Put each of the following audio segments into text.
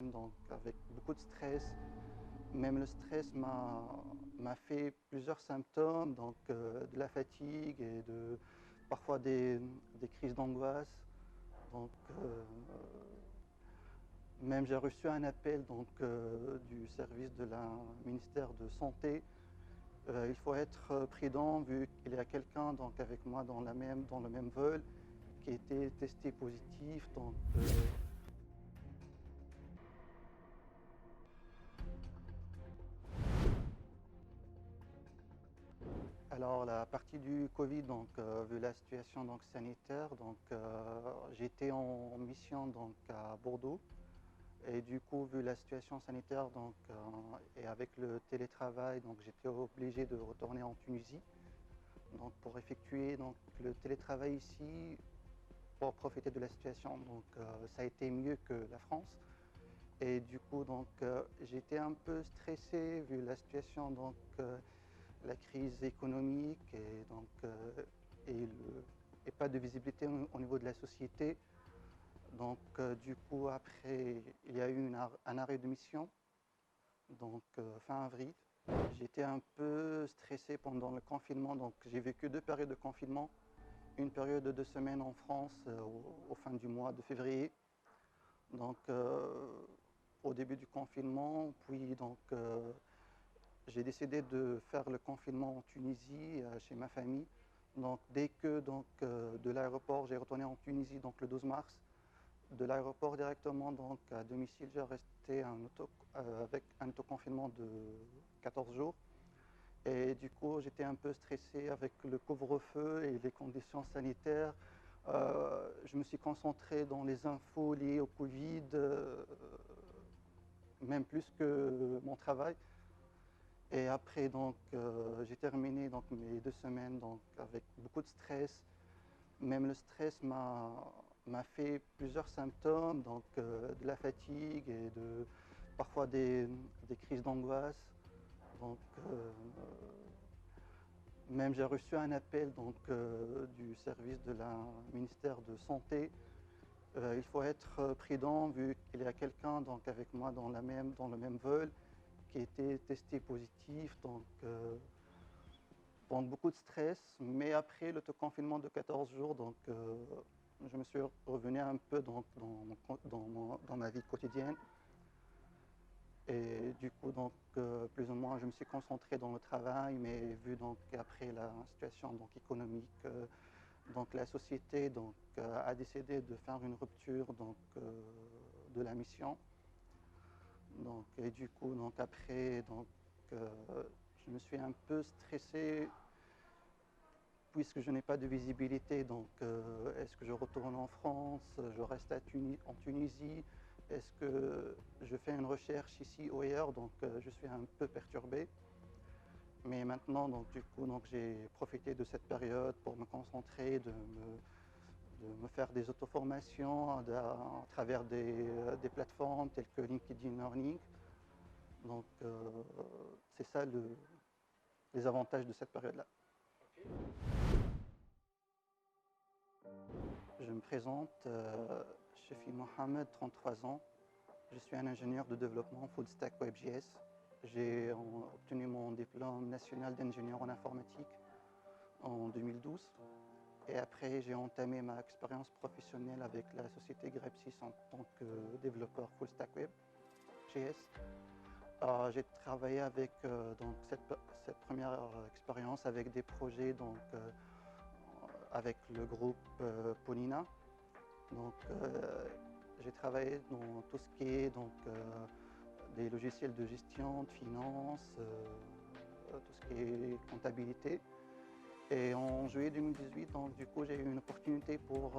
Donc avec beaucoup de stress, même le stress m'a fait plusieurs symptômes, donc de la fatigue et parfois des crises d'angoisse. Donc même j'ai reçu un appel du service de la ministère de Santé. Il faut être prudent vu qu'il y a quelqu'un avec moi dans le même vol qui a été testé positif. Alors la partie du Covid, vu la situation sanitaire, j'étais en mission à Bordeaux et du coup vu la situation sanitaire et avec le télétravail, j'étais obligé de retourner en Tunisie pour effectuer le télétravail ici pour profiter de la situation. Ça a été mieux que la France et du coup j'étais un peu stressé vu la situation la crise économique et pas de visibilité au niveau de la société. Du coup, après, il y a eu un arrêt de mission, fin avril. J'étais un peu stressé pendant le confinement, j'ai vécu 2 périodes de confinement. Une période de 2 semaines en France au fin du mois de février. Au début du confinement, puis j'ai décidé de faire le confinement en Tunisie, chez ma famille. Dès que de l'aéroport, j'ai retourné en Tunisie le 12 mars. De l'aéroport directement à domicile, j'ai resté avec un autoconfinement de 14 jours. Et du coup, j'étais un peu stressé avec le couvre-feu et les conditions sanitaires. Je me suis concentré dans les infos liées au Covid, même plus que mon travail. Et après, j'ai terminé mes 2 semaines avec beaucoup de stress. Même le stress m'a fait plusieurs symptômes, de la fatigue et parfois des crises d'angoisse. Donc, euh, Même j'ai reçu un appel du service de la ministère de Santé. Il faut être prudent vu qu'il y a quelqu'un avec moi dans le même vol qui a été testé positif. Beaucoup de stress, mais après l'autoconfinement de 14 jours, je me suis revenu un peu dans ma vie quotidienne. Et du coup, plus ou moins, je me suis concentré dans le travail, mais vu après la situation économique, la société a décidé de faire une rupture de la mission. Et du coup, après, je me suis un peu stressé puisque je n'ai pas de visibilité. Est-ce que je retourne en France, je reste en Tunisie, est-ce que je fais une recherche ici ou ailleurs? Je suis un peu perturbé. Mais maintenant, j'ai profité de cette période pour me concentrer, de me faire des auto-formations à travers des plateformes telles que LinkedIn Learning. C'est ça les avantages de cette période-là. Je me présente, Chefi Mohamed, 33 ans. Je suis un ingénieur de développement full stack WebJS. J'ai obtenu mon diplôme national d'ingénieur en informatique en 2012. Et après, j'ai entamé ma expérience professionnelle avec la société Grep6 en tant que développeur full stack WebJS. J'ai travaillé avec cette première expérience avec des projets avec le groupe Polina. J'ai travaillé dans tout ce qui est des logiciels de gestion, de finance, tout ce qui est comptabilité. Et en juillet 2018, du coup, j'ai eu une opportunité pour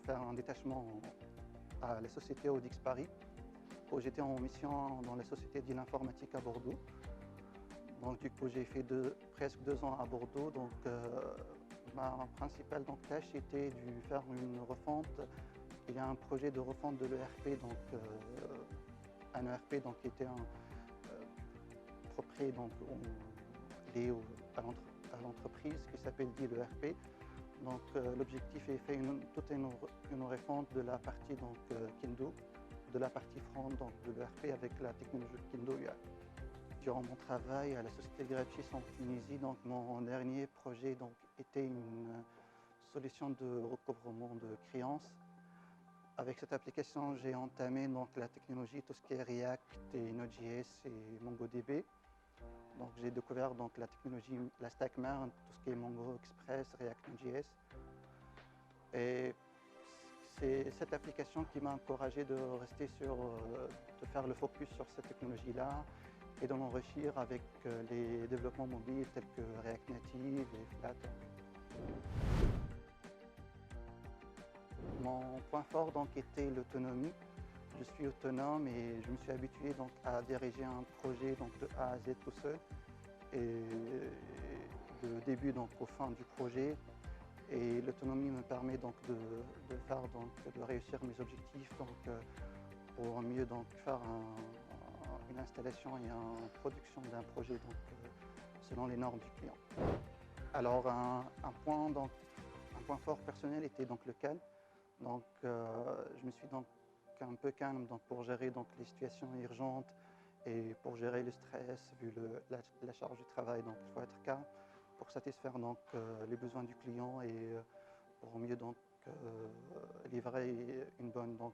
faire un détachement à la société Audix Paris, où j'étais en mission dans la société de l'informatique à Bordeaux. Du coup, j'ai fait presque 2 ans à Bordeaux. Ma principale tâche était de faire une refonte. Il y a un projet de refonte de l'ERP, un ERP qui était propre lié à l'entreprise qui s'appelle l'ERP. L'objectif est de faire toute une refonte de la partie Kendo, de la partie front, donc de l'ERP avec la technologie Kendo UI. Durant mon travail à la société Grapchis en Tunisie, donc mon dernier projet donc, était une solution de recouvrement de créances. Avec cette application, j'ai entamé donc, la technologie, tout ce qui est React et Node.js et MongoDB. Donc j'ai découvert donc, la technologie, la stack MERN, tout ce qui est Mongo Express, React Node.js. Et c'est cette application qui m'a encouragé de rester de faire le focus sur cette technologie-là et de l'enrichir avec les développements mobiles tels que React Native et Flutter. Mon point fort donc, était l'autonomie. Je suis autonome et je me suis habitué donc, à diriger un projet donc, de A à Z tout seul. Et de début donc, au fin du projet. Et l'autonomie me permet donc, de réussir mes objectifs pour mieux donc, faire une installation et une production d'un projet donc, selon les normes du client. Alors un point fort personnel était donc le calme. Donc, je me suis donc un peu calme donc, pour gérer donc, les situations urgentes et pour gérer le stress vu la charge du travail. Donc, il faut être calme pour satisfaire donc, les besoins du client et pour mieux donc, livrer une bonne donc,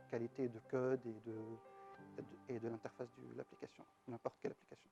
qualité de code et de l'interface de l'application, n'importe quelle application.